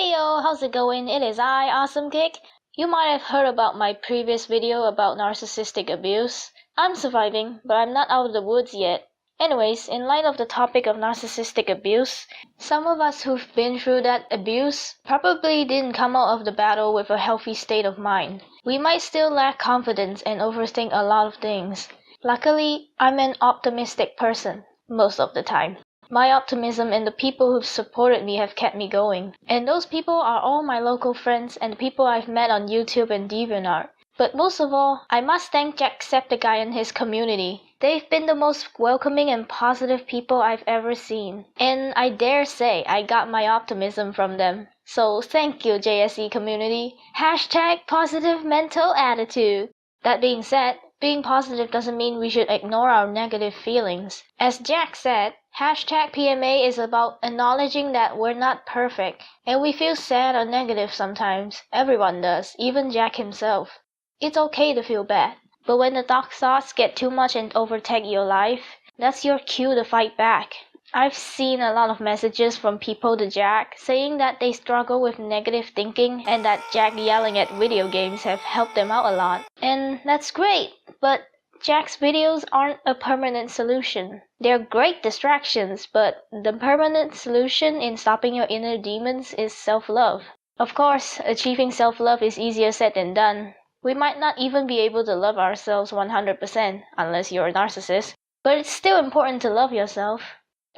Hey yo, how's it going? It is I, Awesome Kick. You might have heard about my previous video about narcissistic abuse. I'm surviving, but I'm not out of the woods yet. Anyways, in light of the topic of narcissistic abuse, some of us who've been through that abuse probably didn't come out of the battle with a healthy state of mind. We might still lack confidence and overthink a lot of things. Luckily, I'm an optimistic person, most of the time. My optimism and the people who've supported me have kept me going. And those people are all my local friends and the people I've met on YouTube and DeviantArt. But most of all, I must thank Jacksepticeye and his community. They've been the most welcoming and positive people I've ever seen. And I dare say I got my optimism from them. So thank you, JSE community. # positive mental attitude. That being said, being positive doesn't mean we should ignore our negative feelings. As Jack said, #PMA is about acknowledging that we're not perfect, and we feel sad or negative sometimes. Everyone does, even Jack himself. It's okay to feel bad, but when the dark thoughts get too much and overtake your life, that's your cue to fight back. I've seen a lot of messages from people to Jack saying that they struggle with negative thinking and that Jack yelling at video games have helped them out a lot. And that's great, but Jack's videos aren't a permanent solution. They're great distractions, but the permanent solution in stopping your inner demons is self-love. Of course, achieving self-love is easier said than done. We might not even be able to love ourselves 100% unless you're a narcissist, but it's still important to love yourself.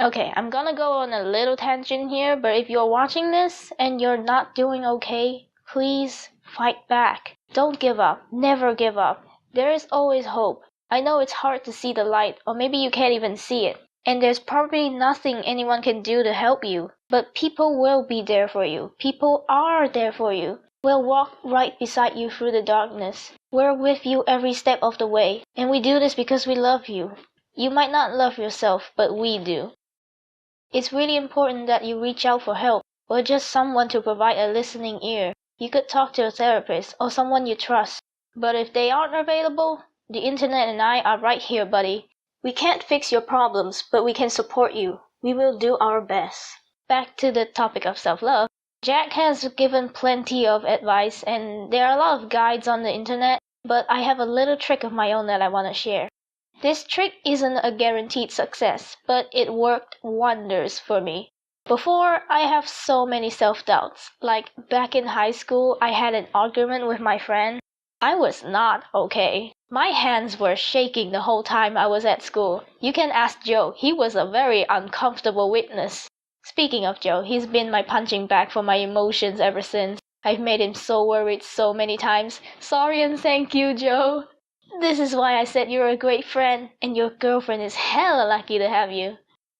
Okay, I'm gonna go on a little tangent here, but if you're watching this and you're not doing okay, please fight back. Don't give up. Never give up. There is always hope. I know it's hard to see the light, or maybe you can't even see it. And there's probably nothing anyone can do to help you. But people will be there for you. People are there for you. We'll walk right beside you through the darkness. We're with you every step of the way. And we do this because we love you. You might not love yourself, but we do. It's really important that you reach out for help, or just someone to provide a listening ear. You could talk to a therapist, or someone you trust. But if they aren't available, the internet and I are right here, buddy. We can't fix your problems, but we can support you. We will do our best. Back to the topic of self-love. Jack has given plenty of advice, and there are a lot of guides on the internet, but I have a little trick of my own that I want to share. This trick isn't a guaranteed success, but it worked wonders for me. Before, I have so many self-doubts. Like back in high school, I had an argument with my friend. I was not okay. My hands were shaking the whole time I was at school. You can ask Joe. He was a very uncomfortable witness. Speaking of Joe, he's been my punching bag for my emotions ever since. I've made him so worried so many times. Sorry and thank you, Joe. This is why I said you're a great friend, and your girlfriend is hella lucky to have you.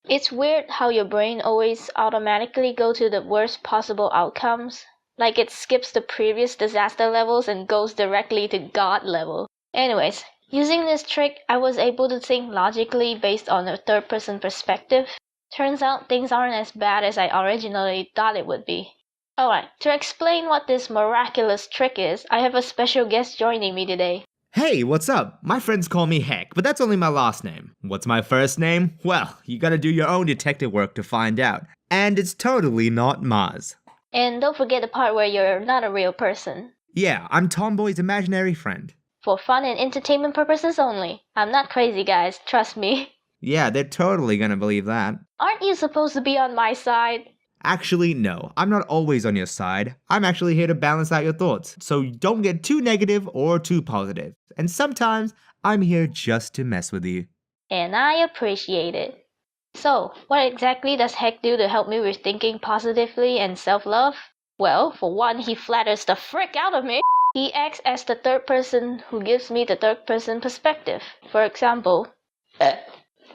It's weird how your brain always automatically go to the worst possible outcomes. Like it skips the previous disaster levels and goes directly to God level. Anyways, using this trick, I was able to think logically based on a third-person perspective. Turns out things aren't as bad as I originally thought it would be. Alright, to explain what this miraculous trick is, I have a special guest joining me today. Hey, what's up? My friends call me Heck, but that's only my last name. What's my first name? Well, you gotta do your own detective work to find out. And it's totally not Maaz. And don't forget the part where you're not a real person. Yeah, I'm Tomboy's imaginary friend. For fun and entertainment purposes only. I'm not crazy, guys, trust me. Yeah, they're totally gonna believe that. Aren't you supposed to be on my side? Actually, no, I'm not always on your side. I'm actually here to balance out your thoughts, so don't get too negative or too positive. And sometimes, I'm here just to mess with you. And I appreciate it. So, what exactly does Heck do to help me with thinking positively and self-love? Well, for one, he flatters the frick out of me. He acts as the third person who gives me the third person perspective. For example,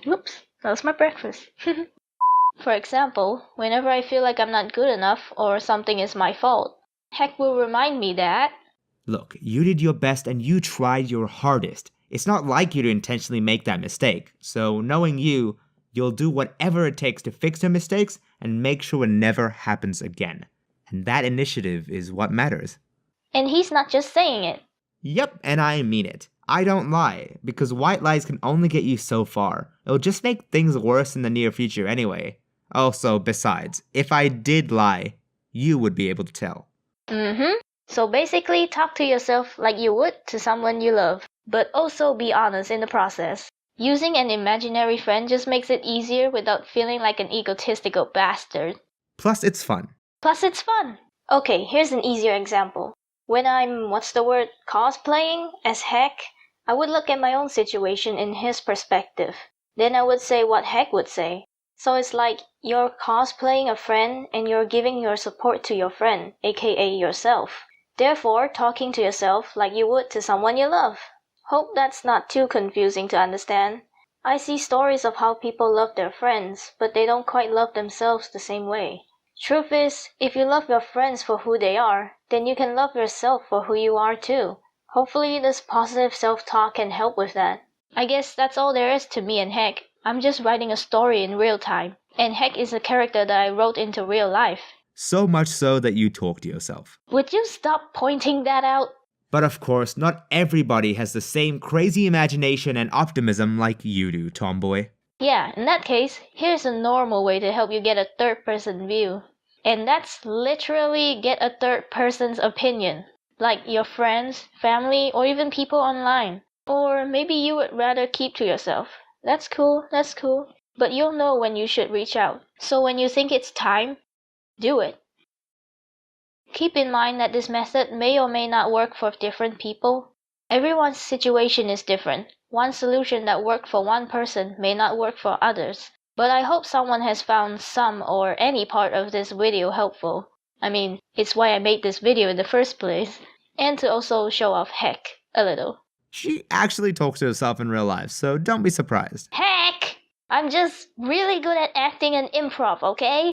whoops, that was my breakfast. For example, whenever I feel like I'm not good enough or something is my fault, Heck will remind me that, look, you did your best and you tried your hardest. It's not like you to intentionally make that mistake. So knowing you, you'll do whatever it takes to fix your mistakes and make sure it never happens again. And that initiative is what matters. And he's not just saying it. Yep, and I mean it. I don't lie, because white lies can only get you so far. It'll just make things worse in the near future anyway. Also, besides, if I did lie, you would be able to tell. So basically, talk to yourself like you would to someone you love, but also be honest in the process. Using an imaginary friend just makes it easier without feeling like an egotistical bastard. Plus, it's fun. Okay, here's an easier example. When I'm, cosplaying as Heck, I would look at my own situation in his perspective. Then I would say what Heck would say. So it's like you're cosplaying a friend and you're giving your support to your friend, aka yourself. Therefore, talking to yourself like you would to someone you love. Hope that's not too confusing to understand. I see stories of how people love their friends, but they don't quite love themselves the same way. Truth is, if you love your friends for who they are, then you can love yourself for who you are too. Hopefully this positive self-talk can help with that. I guess that's all there is to me and Heck. I'm just writing a story in real time, and Heck is a character that I wrote into real life. So much so that you talk to yourself. Would you stop pointing that out? But of course, not everybody has the same crazy imagination and optimism like you do, tomboy. Yeah, in that case, here's a normal way to help you get a third-person view. And that's literally get a third person's opinion. Like your friends, family, or even people online. Or maybe you would rather keep to yourself. That's cool. But you'll know when you should reach out. So when you think it's time, do it. Keep in mind that this method may or may not work for different people. Everyone's situation is different. One solution that worked for one person may not work for others. But I hope someone has found some or any part of this video helpful. I mean, it's why I made this video in the first place. And to also show off Heck a little. She actually talks to herself in real life, so don't be surprised. Heck! I'm just really good at acting and improv, okay?